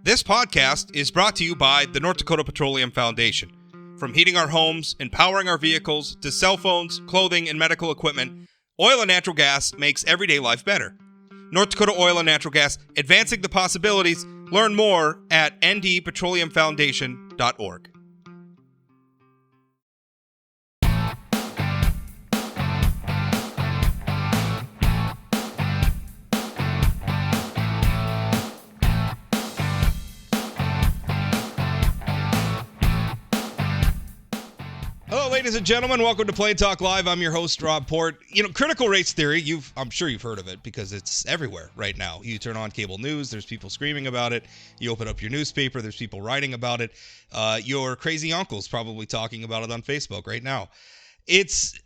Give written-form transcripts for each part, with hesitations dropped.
This podcast is brought to you by the North Dakota Petroleum Foundation. From heating our homes and powering our vehicles to cell phones, clothing, and medical equipment, oil and natural gas makes everyday life better. North Dakota Oil and Natural Gas, advancing the possibilities. Learn more at ndpetroleumfoundation.org. Hello, ladies and gentlemen. Welcome to Plain Talk Live. I'm your host, Rob Port. Critical race theory, I'm sure you've heard of it because it's everywhere right now. You turn on cable news, there's people screaming about it. You open up your newspaper, there's people writing about it. Your crazy uncle's probably talking about it on Facebook right now. It's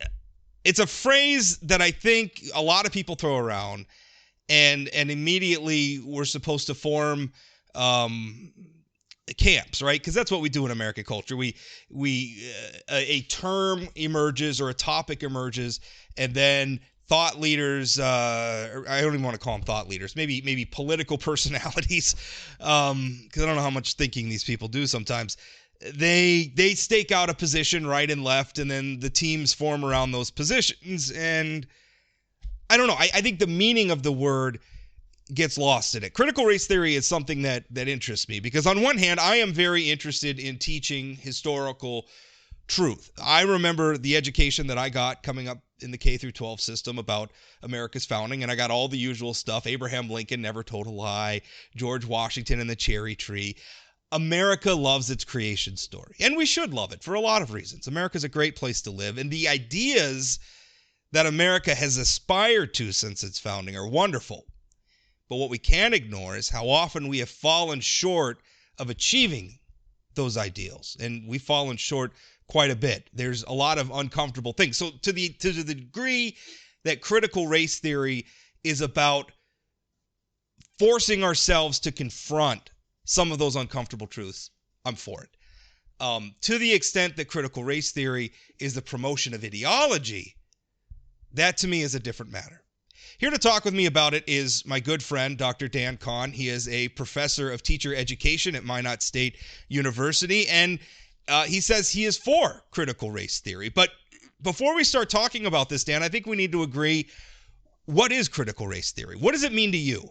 a phrase that I think a lot of people throw around, and immediately we're supposed to form camps, right? Because that's what we do in American culture. A term emerges or a topic emerges, and then thought leaders, I don't even want to call them thought leaders, maybe political personalities, because I don't know how much thinking these people do sometimes. They stake out a position right and left, and then the teams form around those positions. And I don't know. I think the meaning of the word gets lost in it. Critical race theory is something that interests me because on one hand, I am very interested in teaching historical truth. I remember the education that I got coming up in the K through 12 system about America's founding, and I got all the usual stuff. Abraham Lincoln never told a lie. George Washington and the cherry tree. America loves its creation story, and we should love it for a lot of reasons. America's a great place to live, and the ideas that America has aspired to since its founding are wonderful. But what we can't ignore is how often we have fallen short of achieving those ideals. And we've fallen short quite a bit. There's a lot of uncomfortable things. So to the degree that critical race theory is about forcing ourselves to confront some of those uncomfortable truths, I'm for it. To the extent that critical race theory is the promotion of ideology, that to me is a different matter. Here to talk with me about it is my good friend, Dr. Conn. He is a professor of teacher education at Minot State University, and he says he is for critical race theory. But before we start talking about this, Dan, I think we need to agree, what is critical race theory? What does it mean to you?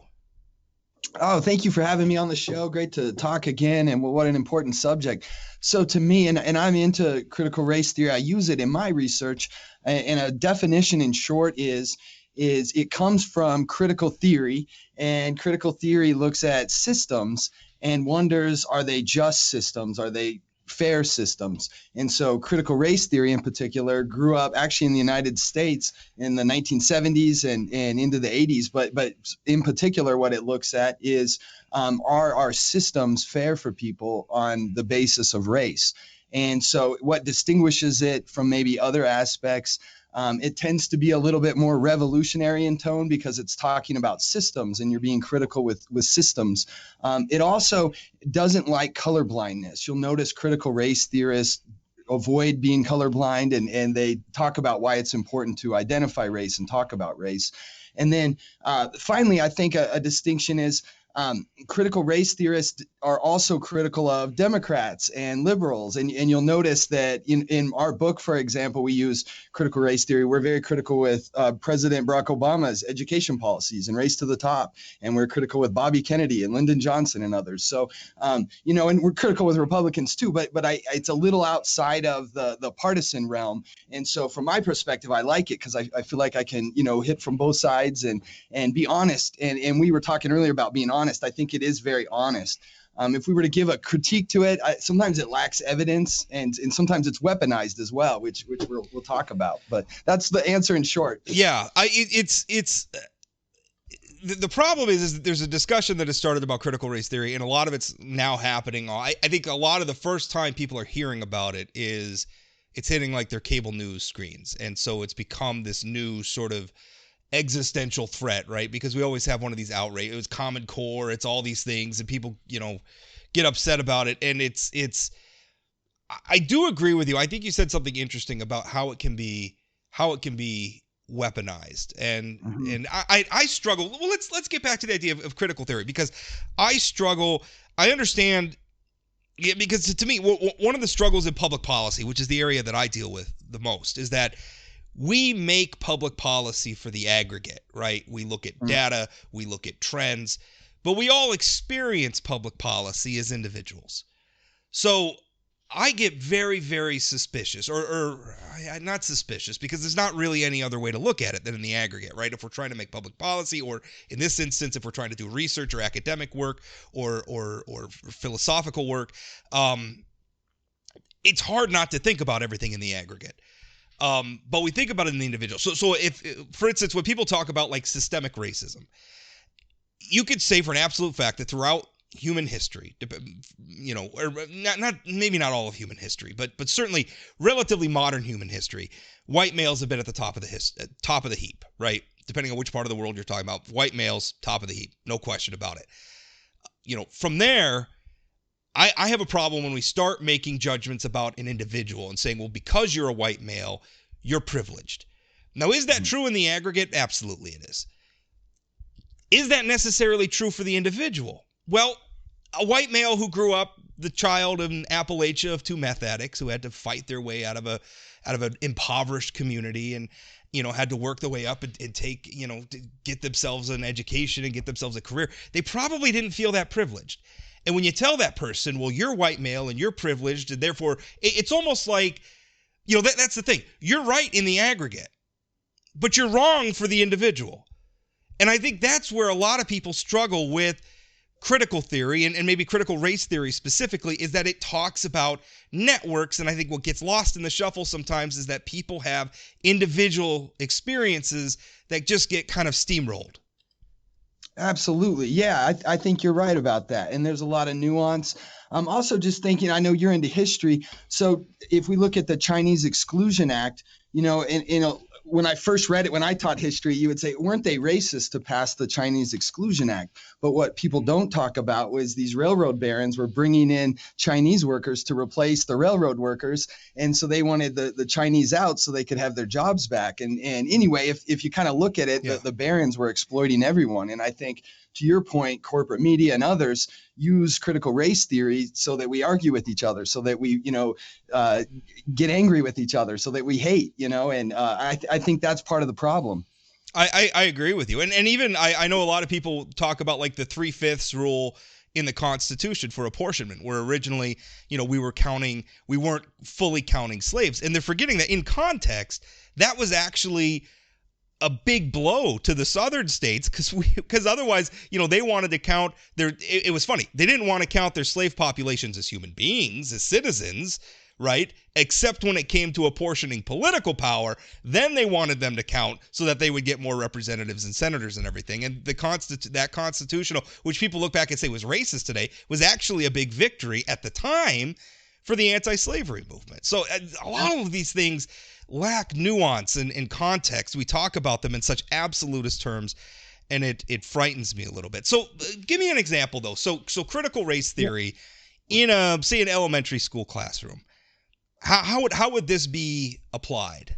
Oh, thank you for having me on the show. Great to talk again, and what an important subject. So to me, and I'm into critical race theory, I use it in my research, and a definition in short is it comes from critical theory, and critical theory looks at systems and wonders, are they just systems? Are they fair systems? And so critical race theory in particular grew up actually in the United States in the 1970s and into the 80s. But in particular, what it looks at is, are our systems fair for people on the basis of race? And so what distinguishes it from maybe other aspects, it tends to be a little bit more revolutionary in tone because it's talking about systems and you're being critical with systems. It also doesn't like colorblindness. You'll notice critical race theorists avoid being colorblind, and they talk about why it's important to identify race and talk about race. And then finally, I think a distinction is critical race theorists are also critical of Democrats and liberals. And you'll notice that in our book, for example, we use critical race theory. We're very critical with President Barack Obama's education policies and race to the top. And we're critical with Bobby Kennedy and Lyndon Johnson and others. So, and we're critical with Republicans too, but it's a little outside of the partisan realm. And so from my perspective, I like it because I feel like I can, hit from both sides and be honest. And we were talking earlier about being honest. I think it is very honest. If we were to give a critique to it, sometimes it lacks evidence, and sometimes it's weaponized as well, which we'll talk about. But that's the answer in short. Yeah, the problem is that there's a discussion that has started about critical race theory, and a lot of it's now happening. I think a lot of the first time people are hearing about it is it's hitting like their cable news screens, and so it's become this new sort of existential threat, right? Because we always have one of these outrage. It was Common Core. It's all these things, and people, get upset about it. And I do agree with you. I think you said something interesting about how it can be weaponized, and I struggle. Well, let's get back to the idea of critical theory, because I struggle. I understand. Yeah, because to me, one of the struggles in public policy, which is the area that I deal with the most, is that we make public policy for the aggregate, right? We look at data, we look at trends, but we all experience public policy as individuals. So I get very, very suspicious, or not suspicious, because there's not really any other way to look at it than in the aggregate, right? If we're trying to make public policy, or in this instance, if we're trying to do research or academic work or philosophical work, it's hard not to think about everything in the aggregate. But we think about it in the individual. So if, for instance, when people talk about like systemic racism, you could say for an absolute fact that throughout human history, or maybe not all of human history, but certainly relatively modern human history, white males have been at the top of the heap, right? Depending on which part of the world you're talking about, white males top of the heap, no question about it. From there, I have a problem when we start making judgments about an individual and saying, well, because you're a white male, you're privileged. Now, is that true in the aggregate? Absolutely it is. Is that necessarily true for the individual? Well, a white male who grew up the child in Appalachia of two meth addicts who had to fight their way out of an impoverished community and had to work their way up and take, to get themselves an education and get themselves a career, they probably didn't feel that privileged. And when you tell that person, well, you're white male and you're privileged, and therefore it's almost like, that's the thing. You're right in the aggregate, but you're wrong for the individual. And I think that's where a lot of people struggle with critical theory and maybe critical race theory specifically, is that it talks about networks. And I think what gets lost in the shuffle sometimes is that people have individual experiences that just get kind of steamrolled. Absolutely. Yeah, I think you're right about that. And there's a lot of nuance. I'm also just thinking, I know you're into history. So if we look at the Chinese Exclusion Act, when I first read it, when I taught history, you would say, weren't they racist to pass the Chinese Exclusion Act? But what people don't talk about was these railroad barons were bringing in Chinese workers to replace the railroad workers. And so they wanted the Chinese out so they could have their jobs back. And anyway, if you kind of look at it, the barons were exploiting everyone. And I think, to your point, corporate media and others use critical race theory so that we argue with each other, so that we, get angry with each other, so that we hate, and I think that's part of the problem. I agree with you. And even I know a lot of people talk about like the 3/5 rule in the Constitution for apportionment, where originally, we weren't fully counting slaves. And they're forgetting that in context, that was actually a big blow to the southern states, because otherwise, they wanted to count it was funny. They didn't want to count their slave populations as human beings, as citizens, right? Except when it came to apportioning political power, then they wanted them to count so that they would get more representatives and senators and everything. And that constitutional, which people look back and say was racist today, was actually a big victory at the time for the anti-slavery movement. So a lot of these things lack nuance and context. We talk about them in such absolutist terms, and it frightens me a little bit. So give me an example, though. So critical race theory in say an elementary school classroom. How would this be applied?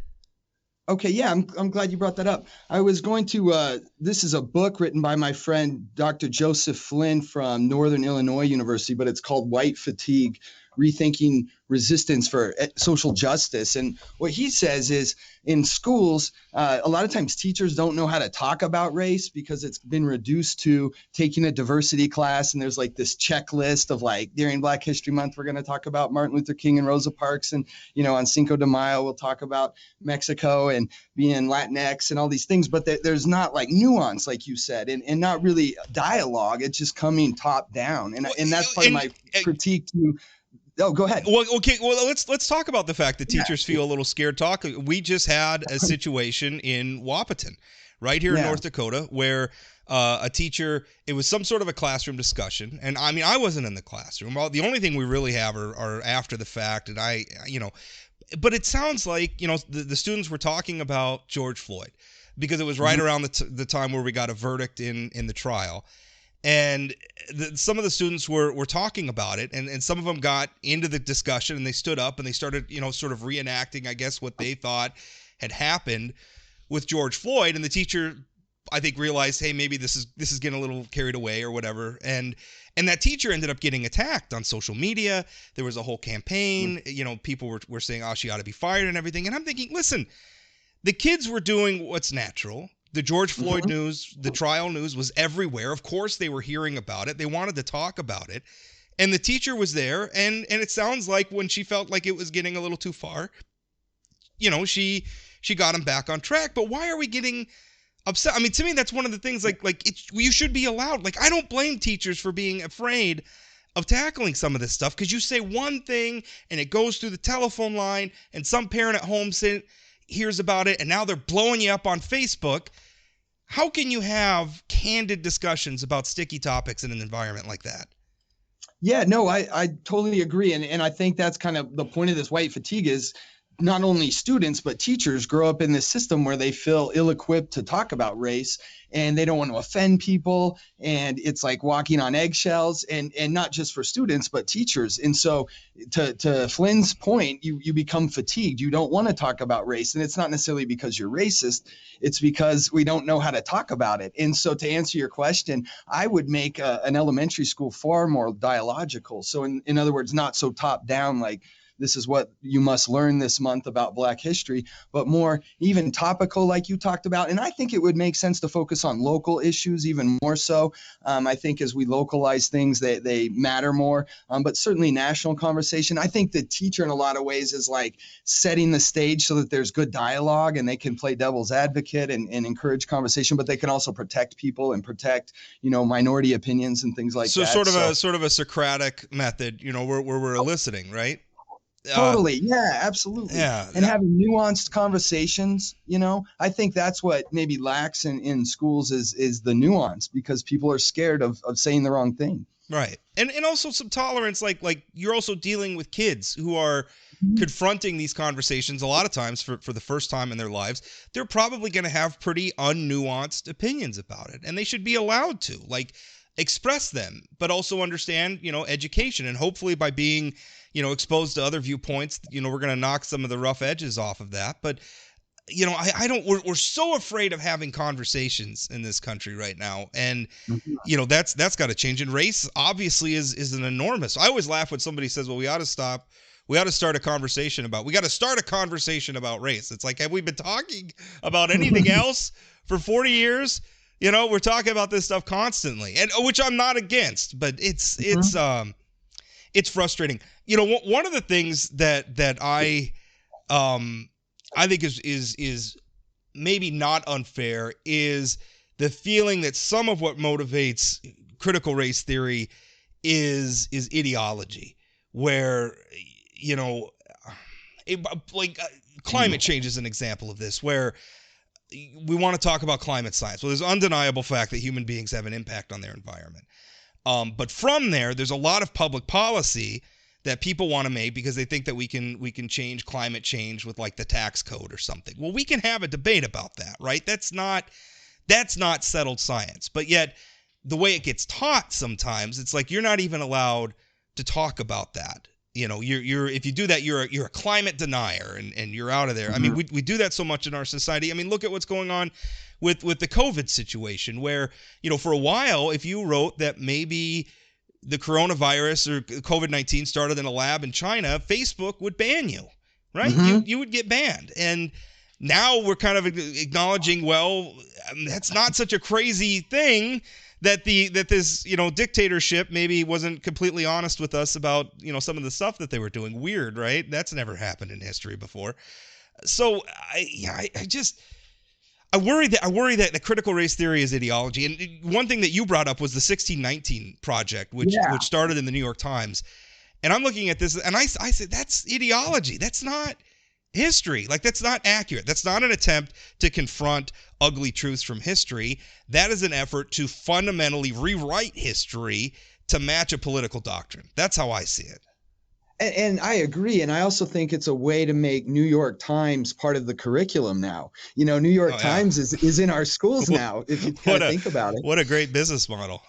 Okay, yeah, I'm glad you brought that up. I was going to, this is a book written by my friend, Dr. Joseph Flynn from Northern Illinois University, but it's called White Fatigue, Rethinking Resistance for Social Justice. And what he says is in schools, a lot of times teachers don't know how to talk about race because it's been reduced to taking a diversity class. And there's like this checklist of like, during Black History Month, we're going to talk about Martin Luther King and Rosa Parks. And, on Cinco de Mayo, we'll talk about Mexico and being Latinx and all these things. But there's not like nuance, like you said, and not really dialogue. It's just coming top down. And that's part of my critique to. Oh, go ahead. Well, okay. Well, let's talk about the fact that teachers feel a little scared talking. We just had a situation in Wahpeton, right here in North Dakota, where a teacher, it was some sort of a classroom discussion. And I mean, I wasn't in the classroom. The only thing we really have are after the fact. And but it sounds like, the students were talking about George Floyd because it was right around the time where we got a verdict in the trial. And some of the students were talking about it, and some of them got into the discussion, and they stood up and they started, sort of reenacting, I guess, what they thought had happened with George Floyd. And the teacher I think realized, hey, maybe this is getting a little carried away or whatever, and that teacher ended up getting attacked on social media. There was a whole campaign. People were saying, oh, she ought to be fired and everything. And I'm thinking, listen, the kids were doing what's natural. The George Floyd news, the trial news was everywhere. Of course, they were hearing about it. They wanted to talk about it. And the teacher was there, and it sounds like when she felt like it was getting a little too far, she got him back on track. But why are we getting upset? I mean, to me, that's one of the things, you should be allowed. Like, I don't blame teachers for being afraid of tackling some of this stuff, because you say one thing, and it goes through the telephone line, and some parent at home hears about it, and now they're blowing you up on Facebook. How can you have candid discussions about sticky topics in an environment like that? Yeah, no, I totally agree. And I think that's kind of the point of this white fatigue is not only students, but teachers grow up in this system where they feel ill-equipped to talk about race, and they don't want to offend people. And it's like walking on eggshells, and not just for students, but teachers. And so to Flynn's point, you become fatigued. You don't want to talk about race. And it's not necessarily because you're racist. It's because we don't know how to talk about it. And so to answer your question, I would make an elementary school far more dialogical. So in other words, not so top down, like, this is what you must learn this month about Black history, but more even topical, like you talked about. And I think it would make sense to focus on local issues even more so. I think as we localize things, they matter more, but certainly national conversation. I think the teacher in a lot of ways is like setting the stage so that there's good dialogue, and they can play devil's advocate and encourage conversation, but they can also protect people and protect, minority opinions and things like that. So sort of a Socratic method, where we're eliciting, right? Totally. Yeah, absolutely. Yeah. And having nuanced conversations, I think that's what maybe lacks in schools is the nuance, because people are scared of saying the wrong thing. Right. And also some tolerance, like you're also dealing with kids who are confronting these conversations a lot of times for the first time in their lives. They're probably going to have pretty unnuanced opinions about it, and they should be allowed to express them, but also understand, education, and hopefully by being exposed to other viewpoints, we're going to knock some of the rough edges off of that. But, we're so afraid of having conversations in this country right now. And, that's got to change. And race obviously is an enormous. I always laugh when somebody says, well, we ought to start a conversation about race. It's like, have we been talking about anything else for 40 years? We're talking about this stuff constantly, and which I'm not against, but it's frustrating. One of the things that I think is maybe not unfair is the feeling that some of what motivates critical race theory is ideology, where climate change is an example of this, where we want to talk about climate science. Well, there's undeniable fact that human beings have an impact on their environment. But from there's a lot of public policy that people want to make because they think that we can change climate change with like the tax code or something. Well, we can have a debate about that, right? That's not settled science. But yet the way it gets taught sometimes, it's like you're not even allowed to talk about that. You're if you do that, you're a climate denier, and you're out of there. I mean, we do that so much in our society. I mean, look at what's going on with the COVID situation, where, for a while, if you wrote that maybe the coronavirus or COVID-19 started in a lab in China, Facebook would ban you, right? You would get banned. And now we're kind of acknowledging, well, that's not such a crazy thing, that this dictatorship maybe wasn't completely honest with us about some of the stuff that they were doing. Weird, right? That's never happened in history before. So I worry that the critical race theory is ideology. And one thing that you brought up was the 1619 Project, which started in the New York Times. And I'm looking at this, and I said, that's ideology. That's not history. Like, that's not accurate. That's not an attempt to confront ugly truths from history. That is an effort to fundamentally rewrite history to match a political doctrine. That's how I see it. And I agree. And I also think it's a way to make New York Times part of the curriculum now. New York Times is in our schools now, if you kind of think about it. What a great business model.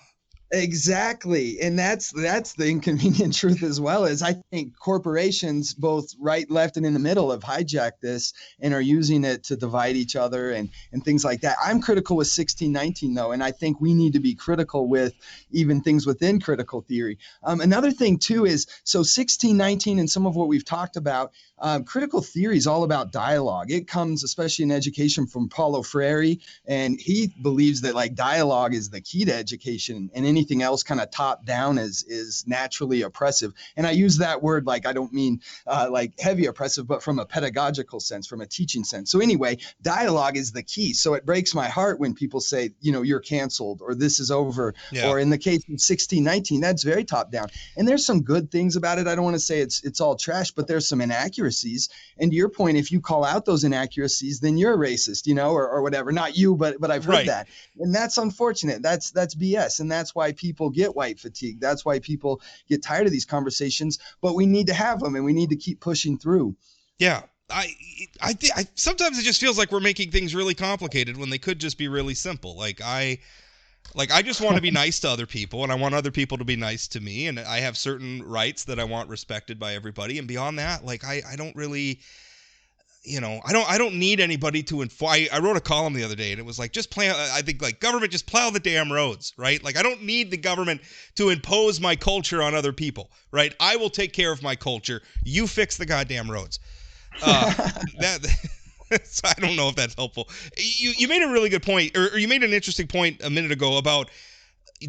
Exactly. And that's the inconvenient truth as well, is I think corporations, both right, left, and in the middle, have hijacked this and are using it to divide each other and things like that. I'm critical with 1619 though, and I think we need to be critical with even things within critical theory. Another thing too is, so 1619 and some of what we've talked about, critical theory is all about dialogue. It comes, especially in education, from Paulo Freire, and he believes that like dialogue is the key to education, and anything else kind of top down is naturally oppressive. And I use that word like, I don't mean like heavy oppressive, but from a pedagogical sense, from a teaching sense. So anyway, dialogue is the key. So it breaks my heart when people say, you know, you're canceled or this is over. Yeah. Or in the case of 1619, that's very top down. And there's some good things about it. I don't want to say it's all trash, but there's some inaccuracies. And to your point, if you call out those inaccuracies, then you're a racist, you know, or whatever. Not you, but I've heard Right. that. And that's unfortunate. That's BS. And that's why people get white fatigue. That's why people get tired of these conversations. But we need to have them, and we need to keep pushing through. Yeah. I sometimes it just feels like we're making things really complicated when they could just be really simple. Like I just want to be nice to other people, and I want other people to be nice to me, and I have certain rights that I want respected by everybody. And beyond that, like I don't really, you know, I don't need anybody to inform. I wrote a column the other day, and it was like, just plow. I think like government, just plow the damn roads, right? Like I don't need the government to impose my culture on other people, right? I will take care of my culture. You fix the goddamn roads. That. So I don't know if that's helpful. You made a really good point, or you made an interesting point a minute ago about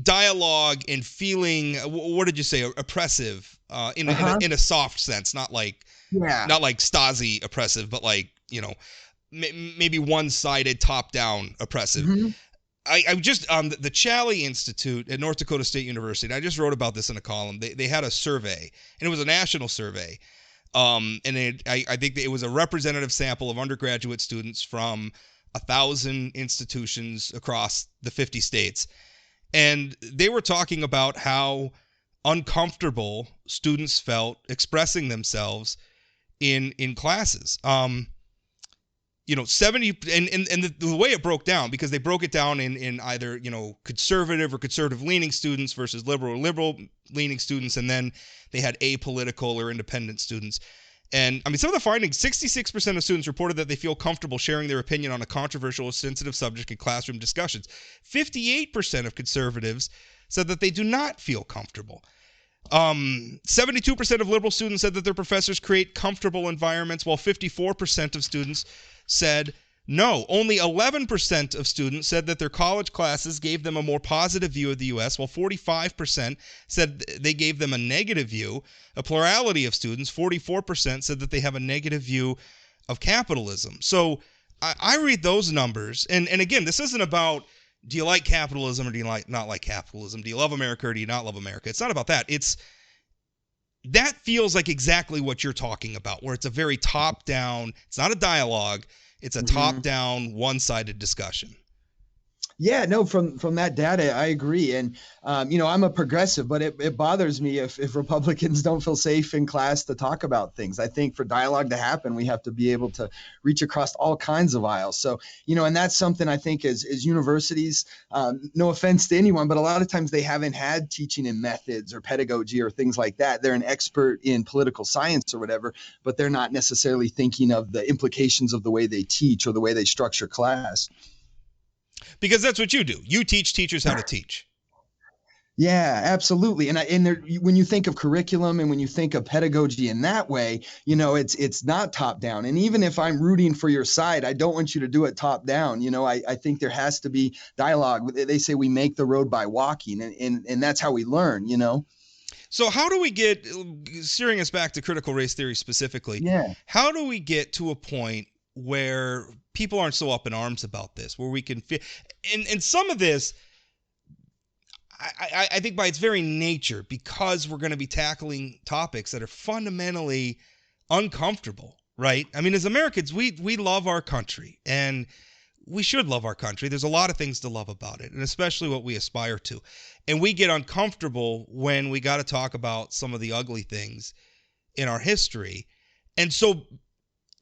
dialogue and feeling. What did you say? Oppressive in a soft sense, not like Stasi oppressive, but like, you know, maybe one-sided, top-down oppressive. Mm-hmm. I just the Challey Institute at North Dakota State University, and I just wrote about this in a column. They had a survey, and it was a national survey. And I think that it was a representative sample of undergraduate students from 1,000 institutions across the 50 states. And they were talking about how uncomfortable students felt expressing themselves in classes. You know, 70, and the way it broke down, because they broke it down in either, you know, conservative or conservative leaning students versus liberal leaning students, and then they had apolitical or independent students. And I mean, some of the findings: 66% of students reported that they feel comfortable sharing their opinion on a controversial or sensitive subject in classroom discussions. 58% of conservatives said that they do not feel comfortable. 72% of liberal students said that their professors create comfortable environments, while 54% of students said no. Only 11% of students said that their college classes gave them a more positive view of the U.S., while 45% said they gave them a negative view. A plurality of students, 44%, said that they have a negative view of capitalism. So I read those numbers, and again, this isn't about, do you like capitalism or do you not like capitalism? Do you love America or do you not love America? It's not about that. That feels like exactly what you're talking about, where it's a very top-down, it's not a dialogue, it's a top-down, one-sided discussion. Yeah, no, from that data, I agree. And, you know, I'm a progressive, but it bothers me if Republicans don't feel safe in class to talk about things. I think for dialogue to happen, we have to be able to reach across all kinds of aisles. So, you know, and that's something I think as universities, no offense to anyone, but a lot of times they haven't had teaching in methods or pedagogy or things like that. They're an expert in political science or whatever, but they're not necessarily thinking of the implications of the way they teach or the way they structure class. Because that's what you do. You teach teachers how to teach. Yeah, absolutely. And when you think of curriculum and when you think of pedagogy in that way, you know, it's not top down. And even if I'm rooting for your side, I don't want you to do it top down. You know, I think there has to be dialogue. They say we make the road by walking, and that's how we learn, you know. So how do we get, steering us back to critical race theory specifically, how do we get to a point where people aren't so up in arms about this, where we can fit, and some of this, I think by its very nature, because we're going to be tackling topics that are fundamentally uncomfortable, right? I mean, as Americans, we love our country, and we should love our country. There's a lot of things to love about it, and especially what we aspire to. And we get uncomfortable when we got to talk about some of the ugly things in our history. And so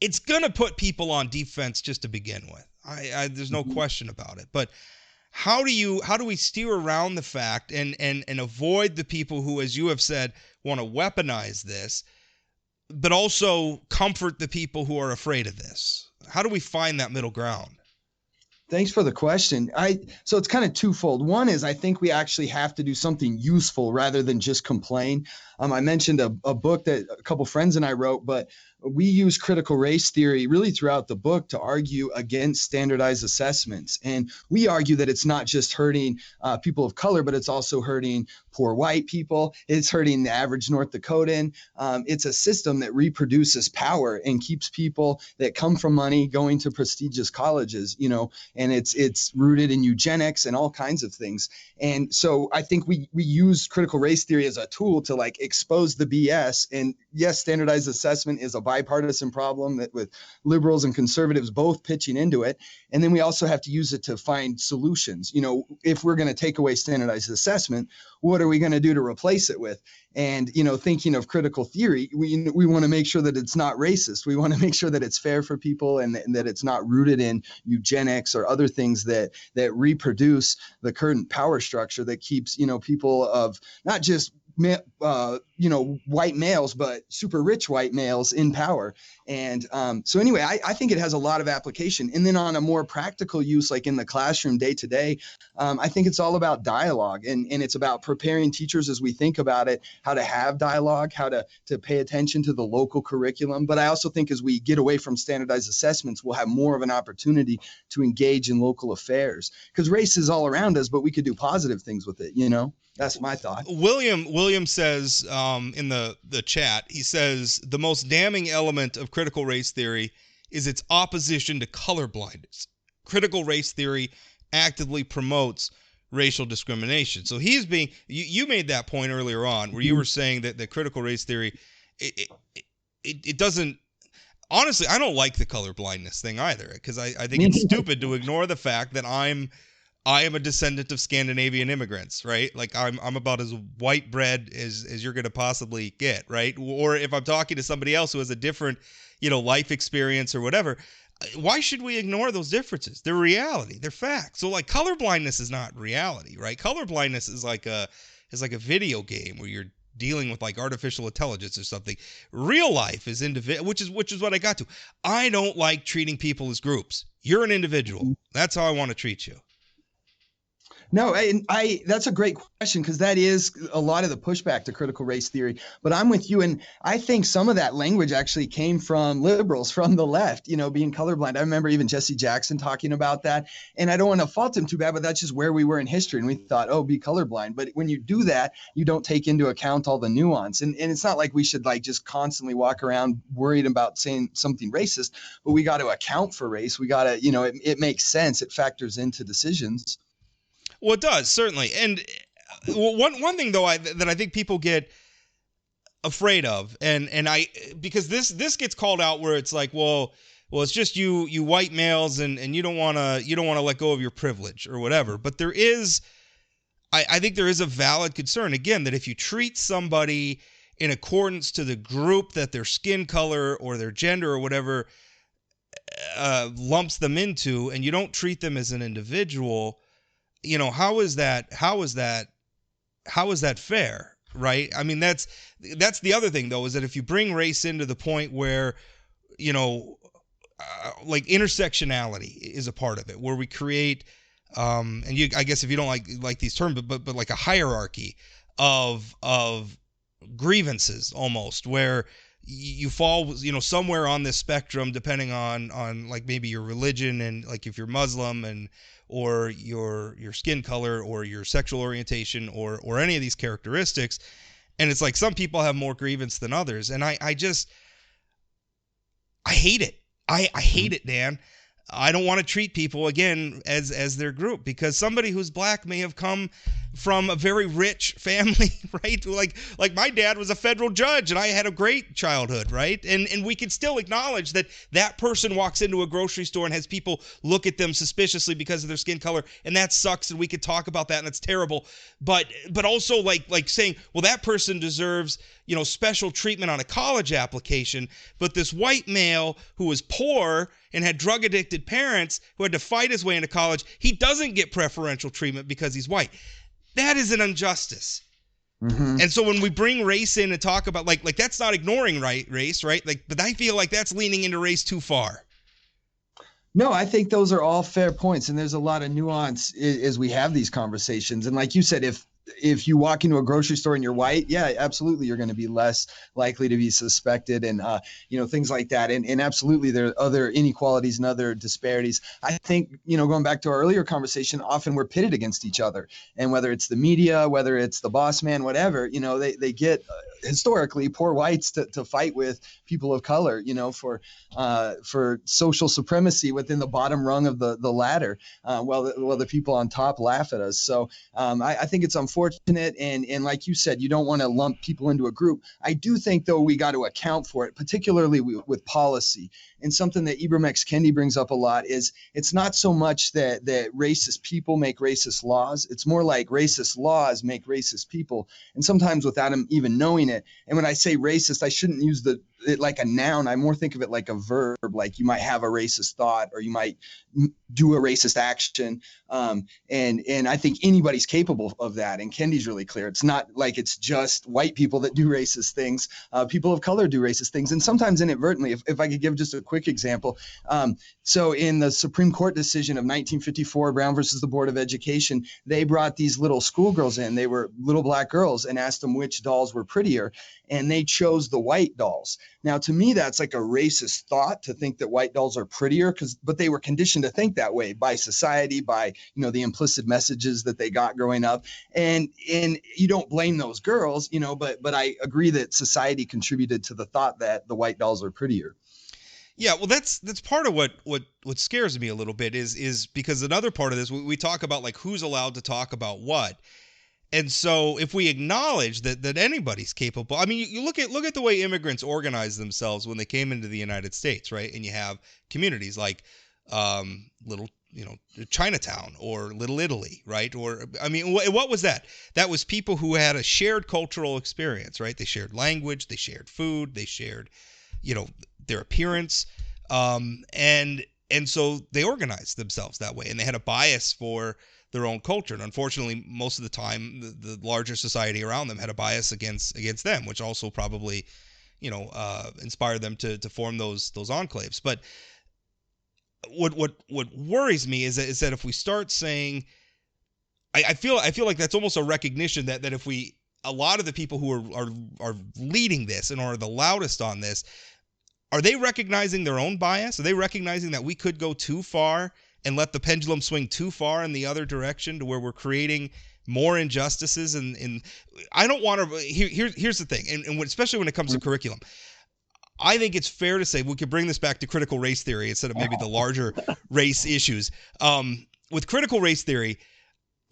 it's going to put people on defense just to begin with. There's no question about it. But how do we steer around the fact and avoid the people who, as you have said, want to weaponize this, but also comfort the people who are afraid of this? How do we find that middle ground? Thanks for the question. So it's kind of twofold. One is I think we actually have to do something useful rather than just complain. I mentioned a book that a couple friends and I wrote, but we use critical race theory really throughout the book to argue against standardized assessments. And we argue that it's not just hurting people of color, but it's also hurting poor white people. It's hurting the average North Dakotan. It's a system that reproduces power and keeps people that come from money going to prestigious colleges, and it's rooted in eugenics and all kinds of things. And so I think we use critical race theory as a tool to like expose the BS. And yes, standardized assessment is a bipartisan problem that with liberals and conservatives both pitching into it. And then we also have to use it to find solutions. If we're going to take away standardized assessment, what are we going to do to replace it with? And, thinking of critical theory, we want to make sure that it's not racist. We want to make sure that it's fair for people and that it's not rooted in eugenics or other things that reproduce the current power structure that keeps, people of not just white males, but super rich white males in power. And so anyway, I think it has a lot of application. And then on a more practical use, like in the classroom day to day, I think it's all about dialogue and it's about preparing teachers as we think about it, how to have dialogue, how to pay attention to the local curriculum. But I also think as we get away from standardized assessments, we'll have more of an opportunity to engage in local affairs because race is all around us, but we could do positive things with it, That's my thought. William says in the chat, he says, the most damning element of critical race theory is its opposition to colorblindness. Critical race theory actively promotes racial discrimination. So he's being, you made that point earlier on where you were saying that the critical race theory, it doesn't, honestly, I don't like the colorblindness thing either because I think it's stupid to ignore the fact that I am a descendant of Scandinavian immigrants, right? Like I'm about as white bread as you're going to possibly get, right? Or if I'm talking to somebody else who has a different, life experience or whatever, why should we ignore those differences? They're reality. They're facts. So like colorblindness is not reality, right? Colorblindness is like a video game where you're dealing with like artificial intelligence or something. Real life is individual, which is what I got to. I don't like treating people as groups. You're an individual. That's how I want to treat you. No, that's a great question because that is a lot of the pushback to critical race theory. But I'm with you, and I think some of that language actually came from liberals, from the left, being colorblind. I remember even Jesse Jackson talking about that, and I don't want to fault him too bad, but that's just where we were in history, and we thought, oh, be colorblind. But when you do that, you don't take into account all the nuance, and it's not like we should like just constantly walk around worried about saying something racist, but we got to account for race. We got to, it makes sense. It factors into decisions. Well, it does, certainly. And one thing, though, that I think people get afraid of, because this gets called out where it's like, well, it's just you white males, and you don't want to let go of your privilege or whatever. But there is, I think there is a valid concern, again, that if you treat somebody in accordance to the group that their skin color or their gender or whatever lumps them into, and you don't treat them as an individual, how is that fair, right? I mean, that's the other thing, though, is that if you bring race into the point where, like intersectionality is a part of it, where we create, I guess if you don't like these terms, but like a hierarchy of grievances almost, where you fall, somewhere on this spectrum, depending on like maybe your religion and like if you're Muslim or your skin color or your sexual orientation or any of these characteristics. And it's like some people have more grievance than others. And I hate it. I hate it, Dan. I don't want to treat people again as their group, because somebody who's black may have come from a very rich family, right? Like my dad was a federal judge and I had a great childhood, right? And we can still acknowledge that that person walks into a grocery store and has people look at them suspiciously because of their skin color, and that sucks, and we could talk about that, and it's terrible. But also like saying, well, that person deserves, you know, special treatment on a college application, but this white male who was poor and had drug addicted parents who had to fight his way into college, he doesn't get preferential treatment because he's white. That is an injustice. Mm-hmm. And so when we bring race in and talk about like that's not ignoring race, right? Like, but I feel like that's leaning into race too far. No, I think those are all fair points, and there's a lot of nuance as we have these conversations. And like you said, if you walk into a grocery store and you're white, yeah, absolutely, you're going to be less likely to be suspected, and things like that. And absolutely, there are other inequalities and other disparities. I think, going back to our earlier conversation, often we're pitted against each other, and whether it's the media, whether it's the boss man, whatever, they get historically poor whites to fight with people of color, for social supremacy within the bottom rung of the ladder, while the people on top laugh at us. So I think it's unfortunate, and like you said, you don't want to lump people into a group. I do think, though, we got to account for it, particularly with policy. And something that Ibram X. Kendi brings up a lot is it's not so much that racist people make racist laws. It's more like racist laws make racist people, and sometimes without them even knowing it. And when I say racist, I shouldn't use it like a noun. I more think of it like a verb, like you might have a racist thought or you might do a racist action. And I think anybody's capable of that. And Kendi's really clear. It's not like it's just white people that do racist things. People of color do racist things, and sometimes inadvertently. If I could give just a quick example. So in the Supreme Court decision of 1954, Brown versus the Board of Education, they brought these little schoolgirls in. They were little black girls, and asked them which dolls were prettier, and they chose the white dolls. Now, to me, that's like a racist thought, to think that white dolls are prettier, but they were conditioned to think that way by society, by the implicit messages that they got growing up. And you don't blame those girls, but I agree that society contributed to the thought that the white dolls are prettier. Yeah, well, that's part of what scares me a little bit is because another part of this, we talk about like who's allowed to talk about what. And so if we acknowledge that anybody's capable, I mean, you look at the way immigrants organized themselves when they came into the United States, right? And you have communities like little, Chinatown or Little Italy, right? Or, I mean, what was that? That was people who had a shared cultural experience, right? They shared language, they shared food, they shared, their appearance, and so they organized themselves that way, and they had a bias for their own culture. And unfortunately, most of the time, the larger society around them had a bias against them, which also probably, inspired them to form those enclaves. But what worries me is that if we start saying, I feel like that's almost a recognition that if a lot of the people who are leading this and are the loudest on this, are they recognizing their own bias? Are they recognizing that we could go too far and let the pendulum swing too far in the other direction to where we're creating more injustices? And I don't want to. Here's the thing, and especially when it comes to curriculum, I think it's fair to say we could bring this back to critical race theory instead of maybe the larger race issues. With critical race theory,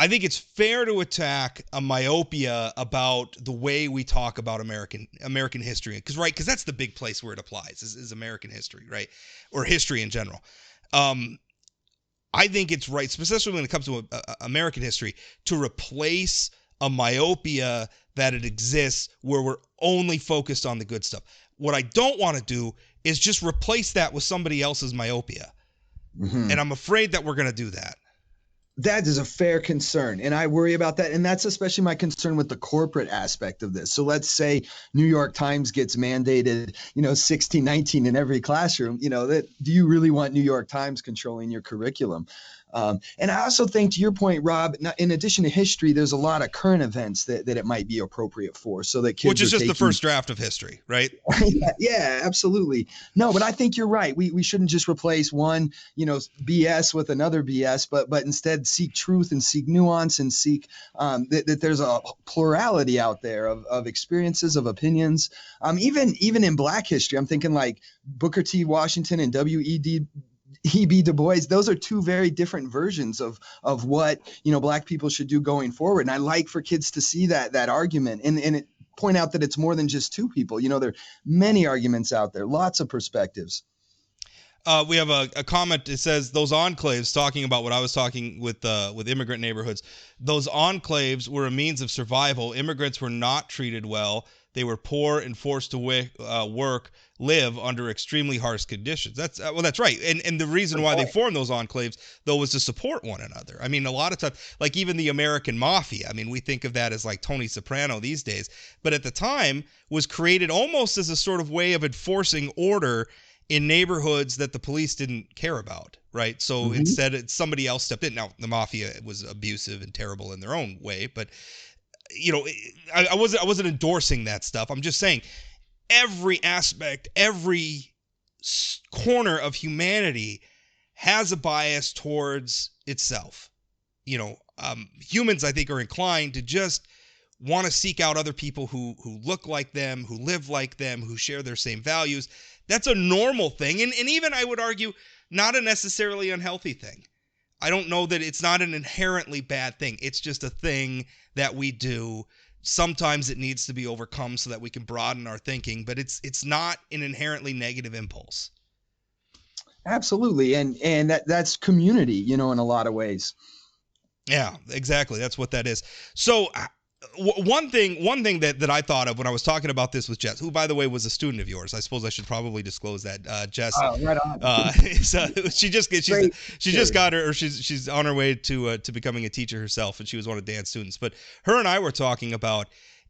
I think it's fair to attack a myopia about the way we talk about American history, because that's the big place where it applies is American history, right, or history in general. I think it's right, especially when it comes to American history, to replace a myopia that it exists where we're only focused on the good stuff. What I don't want to do is just replace that with somebody else's myopia, and I'm afraid that we're going to do that. That is a fair concern, and I worry about that. And that's especially my concern with the corporate aspect of this. So let's say New York Times gets mandated, 1619 in every classroom. Do you really want New York Times controlling your curriculum? And I also think, to your point, Rob, in addition to history, there's a lot of current events that it might be appropriate for, so that kids, which is just the first draft of history, right? Yeah, absolutely. No, but I think you're right. We shouldn't just replace one, BS with another BS, but instead seek truth and seek nuance and seek that there's a plurality out there of experiences, of opinions. Even in Black history, I'm thinking like Booker T. Washington and E.B. Du Bois, those are two very different versions of what, Black people should do going forward. And I like for kids to see that argument and it point out that it's more than just two people. There are many arguments out there, lots of perspectives. We have a comment. It says those enclaves, talking about what I was talking with immigrant neighborhoods. Those enclaves were a means of survival. Immigrants were not treated well. They were poor and forced to live under extremely harsh conditions. That's right. And the reason why they formed those enclaves, though, was to support one another. I mean, a lot of times, like even the American Mafia. I mean, we think of that as like Tony Soprano these days, but at the time was created almost as a sort of way of enforcing order in neighborhoods that the police didn't care about, right? So instead, somebody else stepped in. Now, the mafia was abusive and terrible in their own way, but I wasn't endorsing that stuff. I'm just saying every aspect, every corner of humanity has a bias towards itself. Humans, I think, are inclined to just want to seek out other people who look like them, who live like them, who share their same values. That's a normal thing, and even, I would argue, not a necessarily unhealthy thing. I don't know that it's not an inherently bad thing. It's just a thing that we do. Sometimes it needs to be overcome so that we can broaden our thinking, but it's not an inherently negative impulse. Absolutely, and that's community, in a lot of ways. Yeah, exactly. That's what that is. So one thing that I thought of when I was talking about this with Jess, who, by the way, was a student of yours. I suppose I should probably disclose that. Jess, right on. she's on her way to becoming a teacher herself, and she was one of Dan's students. But her and I were talking about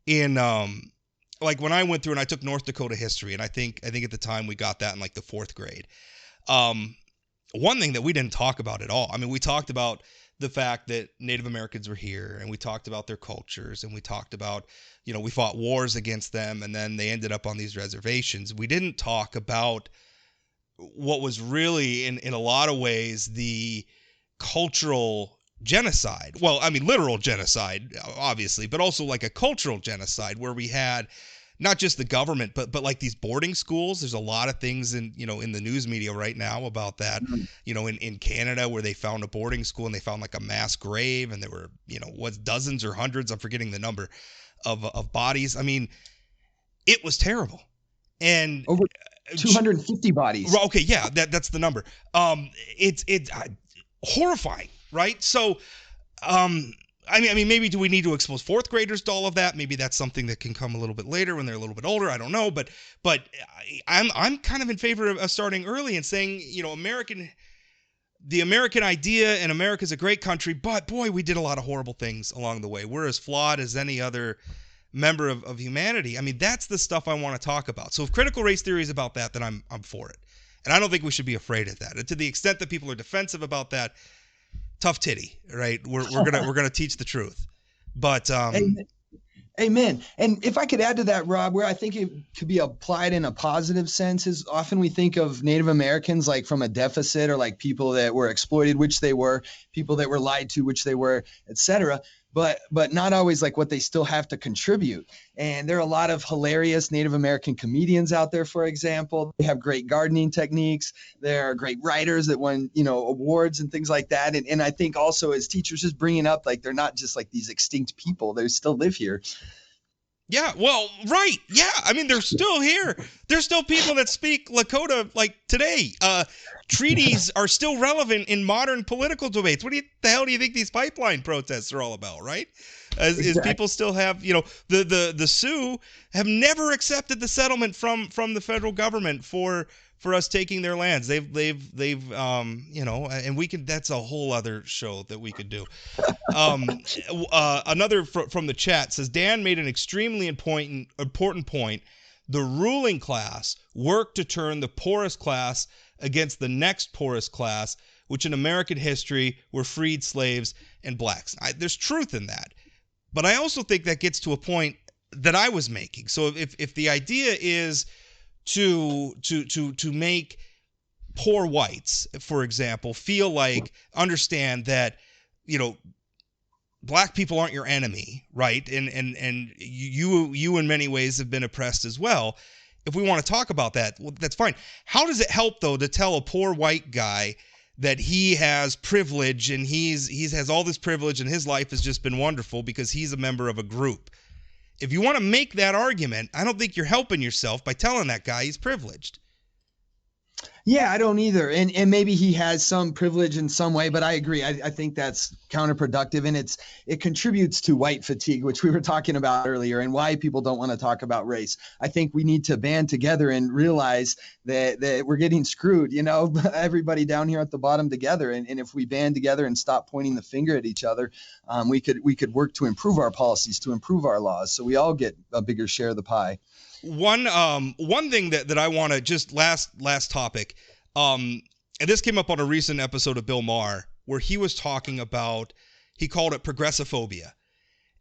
like when I went through and I took North Dakota history, and I think at the time we got that in like the 4th grade. One thing that we didn't talk about at all. I mean, we talked about the fact that Native Americans were here, and we talked about their cultures, and we talked about, we fought wars against them, and then they ended up on these reservations. We didn't talk about what was really, in a lot of ways, the cultural genocide. Well, I mean, literal genocide, obviously, but also like a cultural genocide where we had not just the government, but like these boarding schools. There's a lot of things in the news media right now about that. In Canada, where they found a boarding school and they found like a mass grave, and there were dozens or hundreds, I'm forgetting the number, of bodies. I mean, it was terrible. And over 250 bodies. Okay, yeah, that's the number. It's horrifying, right? So, I mean, maybe do we need to expose 4th graders to all of that? Maybe that's something that can come a little bit later when they're a little bit older. I don't know, but I'm kind of in favor of starting early and saying, the American idea, and America's a great country, but boy, we did a lot of horrible things along the way. We're as flawed as any other member of humanity. I mean, that's the stuff I want to talk about. So if critical race theory is about that, then I'm for it, and I don't think we should be afraid of that. And to the extent that people are defensive about that, tough titty, right? We're gonna teach the truth, but Amen. And if I could add to that, Rob, where I think it could be applied in a positive sense is often we think of Native Americans like from a deficit, or like people that were exploited, which they were, people that were lied to, which they were, etc. But not always like what they still have to contribute. And there are a lot of hilarious Native American comedians out there, for example. They have great gardening techniques. There are great writers that won, awards and things like that. And I think also as teachers, just bringing up, like, they're not just like these extinct people. They still live here. Yeah, well, right. Yeah, I mean, they're still here. There's still people that speak Lakota like today. Treaties are still relevant in modern political debates. The hell do you think these pipeline protests are all about, right? Is people still have, the Sioux have never accepted the settlement from the federal government for us taking their lands. They've and we can, that's a whole other show that we could do. Another from the chat says, Dan made an extremely important point. The ruling class worked to turn the poorest class against the next poorest class, which in American history were freed slaves and blacks. There's truth in that. But I also think that gets to a point that I was making. So if the idea is to make poor whites, for example, understand that, black people aren't your enemy, right? And you in many ways have been oppressed as well. if we want to talk about that, well, that's fine. How does it help, though, to tell a poor white guy that he has privilege and he has all this privilege and his life has just been wonderful because he's a member of a group? If you want to make that argument, I don't think you're helping yourself by telling that guy he's privileged. Yeah, I don't either. And maybe he has some privilege in some way, but I agree. I think that's counterproductive, and it contributes to white fatigue, which we were talking about earlier, and why people don't want to talk about race. I think we need to band together and realize that we're getting screwed, everybody down here at the bottom together. And if we band together and stop pointing the finger at each other, we could work to improve our policies, to improve our laws, so we all get a bigger share of the pie. One thing that I want to just last topic, and this came up on a recent episode of Bill Maher, where he was talking about, he called it progressivophobia,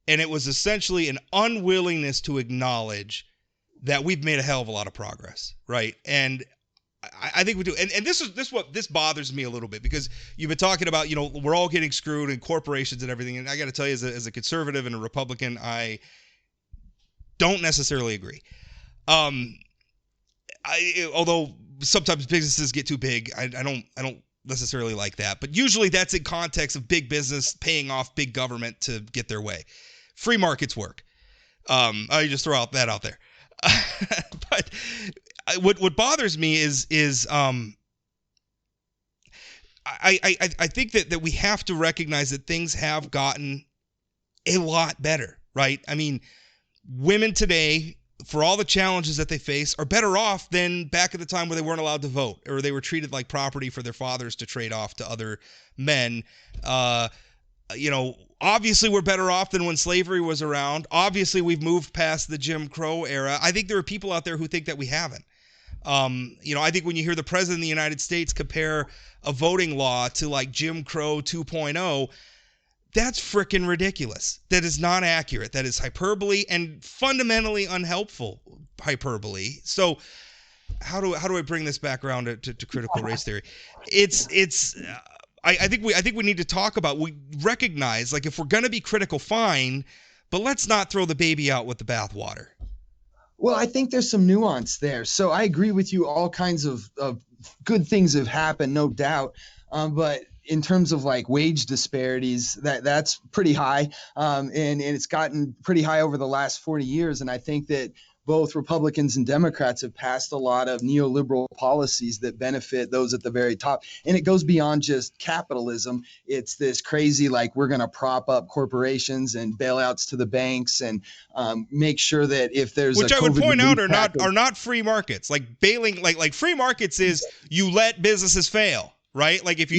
and it was essentially an unwillingness to acknowledge that we've made a hell of a lot of progress, right? And I think we do, and this bothers me a little bit, because you've been talking about, we're all getting screwed in corporations and everything, and I got to tell you, as a conservative and a Republican, I don't necessarily agree. Although sometimes businesses get too big, I don't necessarily like that. But usually that's in context of big business paying off big government to get their way. Free markets work. I just throw that out there. But what bothers me is I think that we have to recognize that things have gotten a lot better, right? I mean, women today, for all the challenges that they face, are better off than back at the time where they weren't allowed to vote, or they were treated like property for their fathers to trade off to other men. Obviously we're better off than when slavery was around. Obviously we've moved past the Jim Crow era. I think there are people out there who think that we haven't. I think when you hear the president of the United States compare a voting law to like Jim Crow 2.0, that's freaking ridiculous. That is not accurate. That is hyperbole, and fundamentally unhelpful hyperbole. So how do I bring this back around to critical race theory? I think we need to talk about, we recognize, like, if we're going to be critical, fine, but let's not throw the baby out with the bathwater. Well, I think there's some nuance there. So I agree with you. All kinds of good things have happened, no doubt. But in terms of like wage disparities, that's pretty high. And it's gotten pretty high over the last 40 years. And I think that both Republicans and Democrats have passed a lot of neoliberal policies that benefit those at the very top. And it goes beyond just capitalism. It's this crazy, like, we're going to prop up corporations and bailouts to the banks and make sure that if there's which a I would COVID point out relief are not free markets. Like bailing, like free markets is you let businesses fail. Right? Like if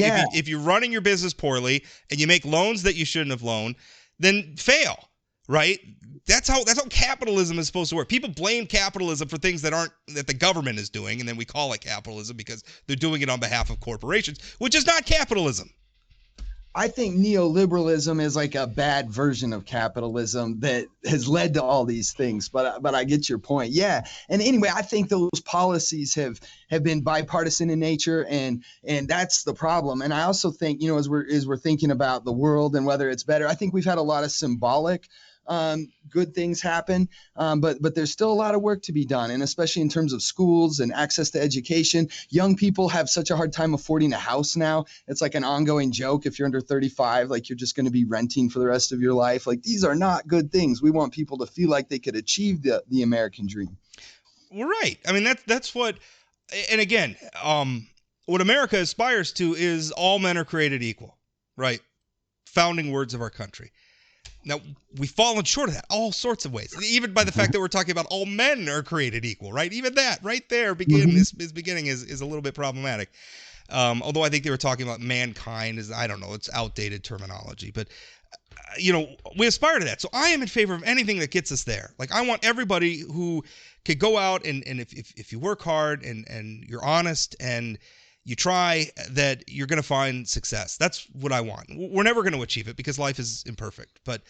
you're running your business poorly and you make loans that you shouldn't have loaned, then fail. Right? That's how capitalism is supposed to work. People blame capitalism for things that the government is doing, and then we call it capitalism because they're doing it on behalf of corporations, which is not capitalism. I think neoliberalism is like a bad version of capitalism that has led to all these things. But I get your point. Yeah. And anyway, I think those policies have been bipartisan in nature, and that's the problem. And I also think, as we're thinking about the world and whether it's better, I think we've had a lot of symbolic good things happen, but there's still a lot of work to be done, and especially in terms of schools and access to education. Young people have such a hard time affording a house now. It's like an ongoing joke. If you're under 35, like, you're just going to be renting for the rest of your life. Like, these are not good things. We want people to feel like they could achieve the American dream. Well, right. I mean, that's what, and again, what America aspires to is all men are created equal, right? Founding words of our country. Now, we've fallen short of that all sorts of ways, even by the fact that we're talking about all men are created equal, right? Even that right there, his beginning is a little bit problematic. Although I think they were talking about mankind, I don't know, it's outdated terminology. But, we aspire to that. So I am in favor of anything that gets us there. Like, I want everybody who could go out and if you work hard and you're honest and you try, that you're going to find success. That's what I want. We're never going to achieve it because life is imperfect. But,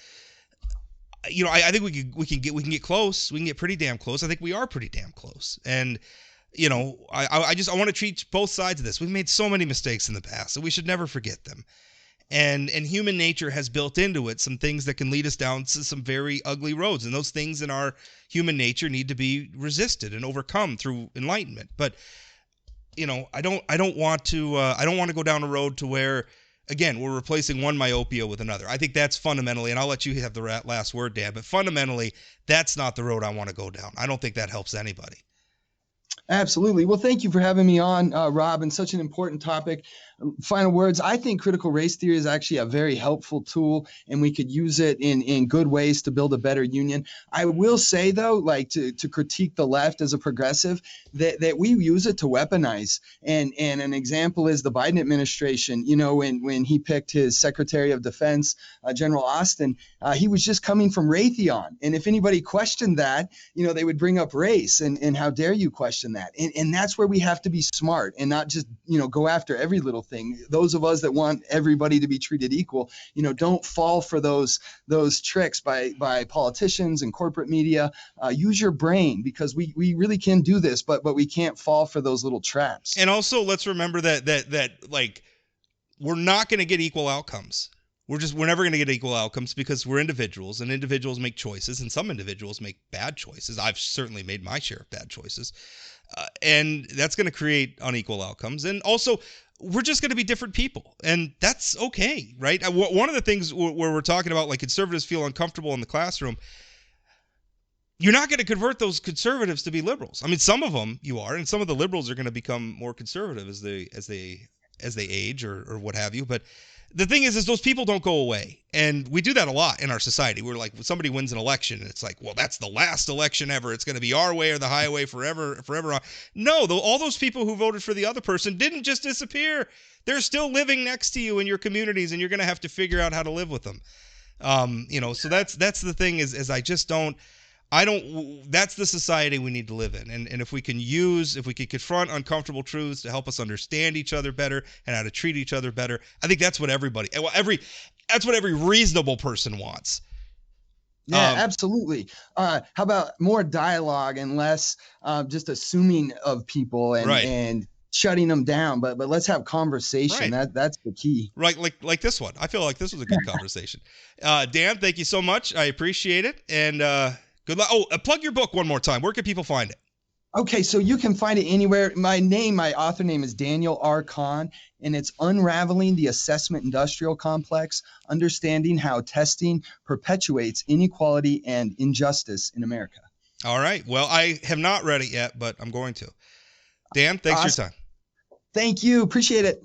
I think we can get close. We can get pretty damn close. I think we are pretty damn close. And, I want to treat both sides of this. We've made so many mistakes in the past, so we should never forget them. And human nature has built into it some things that can lead us down to some very ugly roads. And those things in our human nature need to be resisted and overcome through enlightenment. But I don't want to go down a road to where, again, we're replacing one myopia with another. I think that's fundamentally, and I'll let you have the last word, Dan, but fundamentally, that's not the road I want to go down. I don't think that helps anybody. Absolutely. Well, thank you for having me on, Rob, and such an important topic. Final words. I think critical race theory is actually a very helpful tool, and we could use it in good ways to build a better union. I will say, though, like to critique the left as a progressive, that we use it to weaponize. And an example is the Biden administration. When he picked his Secretary of Defense, General Austin, he was just coming from Raytheon. And if anybody questioned that, they would bring up race and how dare you question that. And that's where we have to be smart and not just, go after every little thing. Those of us that want everybody to be treated equal, don't fall for those tricks by politicians and corporate media. Use your brain, because we really can do this, but we can't fall for those little traps. And also, let's remember that like, we're not going to get equal outcomes. We're never going to get equal outcomes because we're individuals, and individuals make choices, and some individuals make bad choices. I've certainly made my share of bad choices. And that's going to create unequal outcomes. And also, we're just going to be different people, and that's okay, right? One of the things where we're talking about, like, conservatives feel uncomfortable in the classroom, you're not going to convert those conservatives to be liberals. I mean, some of them you are, and some of the liberals are going to become more conservative as they age or what have you. But the thing is those people don't go away. And we do that a lot in our society. We're like, when somebody wins an election, and it's like, well, that's the last election ever. It's going to be our way or the highway forever on. No, all those people who voted for the other person didn't just disappear. They're still living next to you in your communities, and you're going to have to figure out how to live with them. So that's the thing is that's the society we need to live in. And if we can confront uncomfortable truths to help us understand each other better and how to treat each other better, I think that's what that's what every reasonable person wants. Yeah, absolutely. How about more dialogue and less just assuming of people and shutting them down, but let's have conversation. Right. That's the key. Right, like this one. I feel like this was a good conversation. Dan, thank you so much. I appreciate it. And good luck. Oh, plug your book one more time. Where can people find it? Okay, so you can find it anywhere. My author name is Daniel R. Conn, and it's Unraveling the Assessment Industrial Complex, Understanding How Testing Perpetuates Inequality and Injustice in America. All right. Well, I have not read it yet, but I'm going to. Dan, thanks for your time. Thank you. Appreciate it.